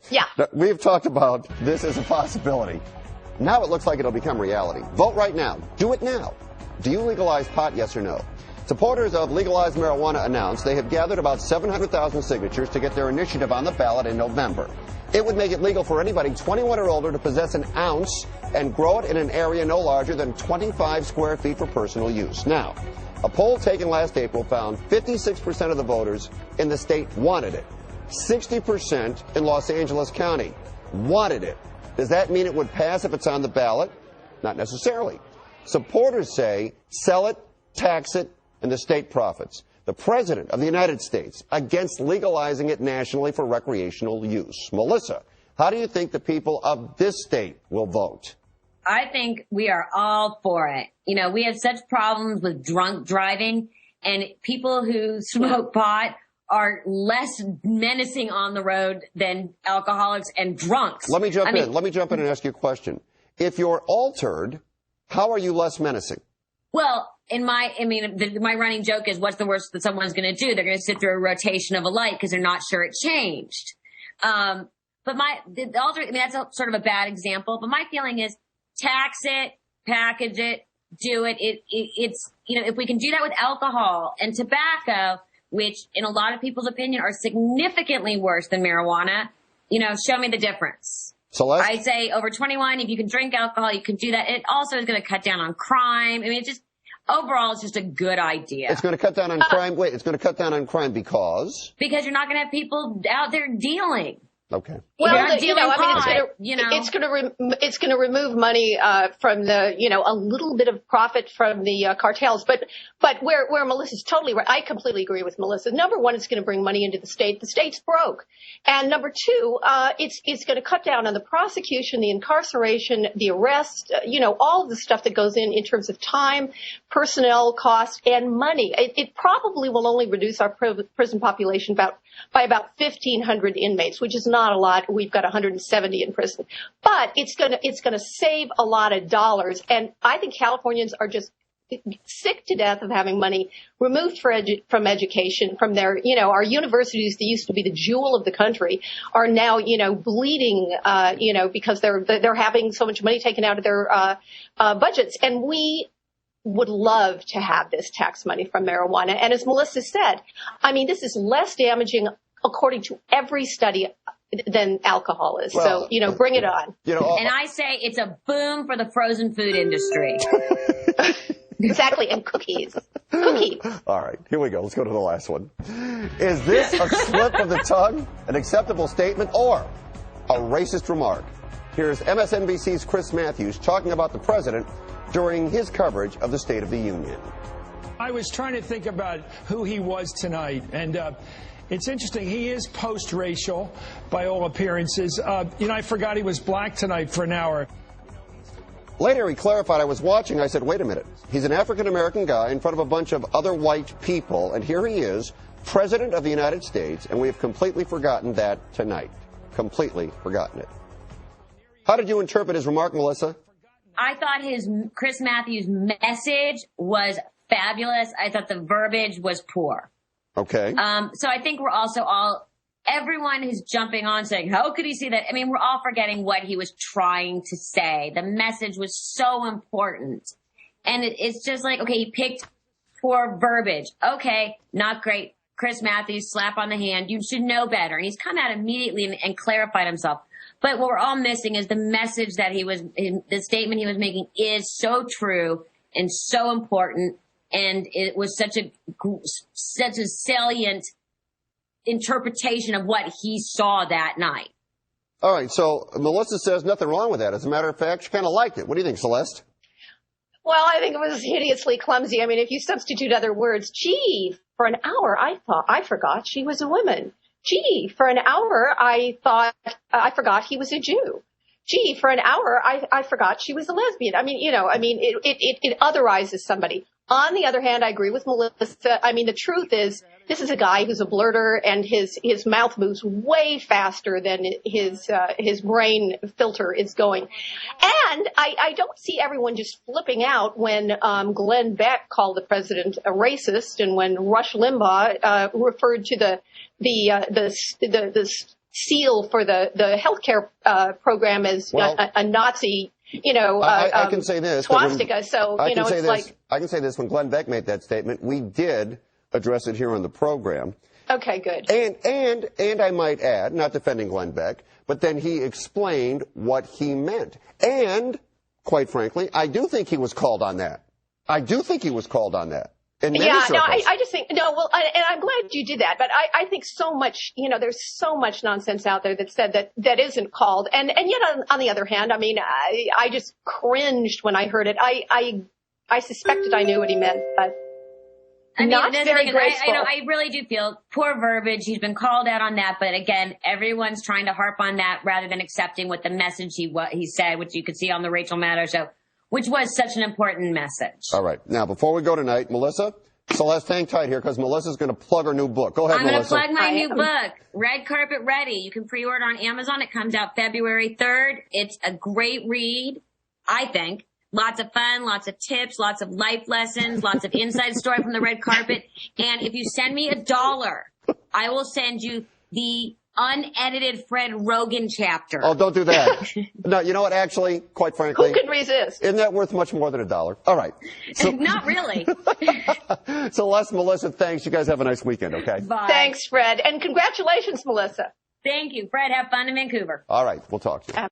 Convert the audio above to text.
Yeah. Now, we've talked about this as a possibility. Now it looks like it'll become reality. Vote right now. Do it now. Do you legalize pot, yes or no? Supporters of legalized marijuana announced they have gathered about 700,000 signatures to get their initiative on the ballot in November. It would make it legal for anybody 21 or older to possess an ounce and grow it in an area no larger than 25 square feet for personal use. Now, a poll taken last April found 56% of the voters in the state wanted it. 60% in Los Angeles County wanted it. Does that mean it would pass if it's on the ballot? Not necessarily. Supporters say sell it, tax it, and the state profits. The President of the United States against legalizing it nationally for recreational use. Melissa, how do you think the people of this state will vote? I think we are all for it. You know, we have such problems with drunk driving, and people who smoke pot are less menacing on the road than alcoholics and drunks. Let me jump in. Let me jump in and ask you a question. If you're altered, how are you less menacing? Well, my running joke is, what's the worst that someone's going to do? They're going to sit through a rotation of a light because they're not sure it changed. But that's sort of a bad example. But my feeling is tax it, package it, do it. It's, if we can do that with alcohol and tobacco, which in a lot of people's opinion are significantly worse than marijuana, show me the difference. Celeste? I say over 21, if you can drink alcohol, you can do that. It also is going to cut down on crime. Overall, it's just a good idea. It's going to cut down on crime. Wait, it's going to cut down on crime because? Because you're not going to have people out there dealing. Okay. Well, it's going to remove money from a little bit of profit from the cartels. But where Melissa's totally right, I completely agree with Melissa. Number one, it's going to bring money into the state. The state's broke. And number two, it's going to cut down on the prosecution, the incarceration, the arrest, all of the stuff that goes in terms of time, personnel costs, and money. It probably will only reduce our prison population by about 1,500 inmates, which is not a lot. We've got 170 in prison, but it's going to save a lot of dollars. And I think Californians are just sick to death of having money removed from education, from their, our universities that used to be the jewel of the country are now, bleeding, because they're having so much money taken out of their budgets. And we would love to have this tax money from marijuana. And as Melissa said, this is less damaging according to every study than alcohol is. Well, so, bring it on. And I say it's a boom for the frozen food industry. Exactly. And cookies. All right. Here we go. Let's go to the last one. Is this a slip of the tongue, an acceptable statement, or a racist remark? Here's MSNBC's Chris Matthews talking about the president during his coverage of the State of the Union. I was trying to think about who he was tonight, and it's interesting. He is post-racial by all appearances. I forgot he was black tonight for an hour. Later, he clarified, I was watching, I said, wait a minute. He's an African-American guy in front of a bunch of other white people, and here he is, President of the United States, and we have completely forgotten that tonight. Completely forgotten it. How did you interpret his remark, Melissa? I thought Chris Matthews' message was fabulous. I thought the verbiage was poor. Okay. So I think we're also everyone who's jumping on saying, how could he see that? We're all forgetting what he was trying to say. The message was so important. And it's just like, okay, he picked poor verbiage. Okay, not great. Chris Matthews, slap on the hand. You should know better. And he's come out immediately and clarified himself. But what we're all missing is the message that the statement he was making is so true and so important. And it was such a salient interpretation of what he saw that night. All right. So Melissa says nothing wrong with that. As a matter of fact, she kind of liked it. What do you think, Celeste? Well, I think it was hideously clumsy. If you substitute other words, gee, for an hour, I forgot she was a woman. Gee, for an hour, I forgot he was a Jew. Gee, for an hour, I forgot she was a lesbian. It otherizes somebody. On the other hand, I agree with Melissa. The truth is, this is a guy who's a blurter, and his mouth moves way faster than his brain filter is going. And I don't see everyone just flipping out when Glenn Beck called the president a racist, and when Rush Limbaugh referred to the seal for the healthcare program as a Nazi, I can say this. Swastika. So, I can say this. When Glenn Beck made that statement, we did address it here on the program. Okay, good. And I might add, not defending Glenn Beck, but then he explained what he meant. And, quite frankly, I do think he was called on that. I do think he was called on that. I just think, and I'm glad you did that, but I think so much, there's so much nonsense out there that said that isn't called. And yet on the other hand, I mean, I just cringed when I heard it. I suspected I knew what he meant, but not very graceful. I really do feel poor verbiage. He's been called out on that, but again, everyone's trying to harp on that rather than accepting what the message he said, which you could see on the Rachel Maddow show, which was such an important message. All right. Now, before we go tonight, Melissa, Celeste, hang tight here because Melissa's going to plug her new book. Go ahead, Melissa. I'm going to plug my new book, Red Carpet Ready. You can pre-order on Amazon. It comes out February 3rd. It's a great read, I think. Lots of fun, lots of tips, lots of life lessons, lots of inside story from the red carpet. And if you send me $1, I will send you the unedited Fred Rogan chapter. Oh, don't do that. No, you know what? Actually, quite frankly, who can resist? Isn't that worth much more than $1? All right. So, not really. Celeste, Melissa, thanks. You guys have a nice weekend, okay? Bye. Thanks, Fred. And congratulations, Melissa. Thank you. Fred, have fun in Vancouver. All right. We'll talk to you.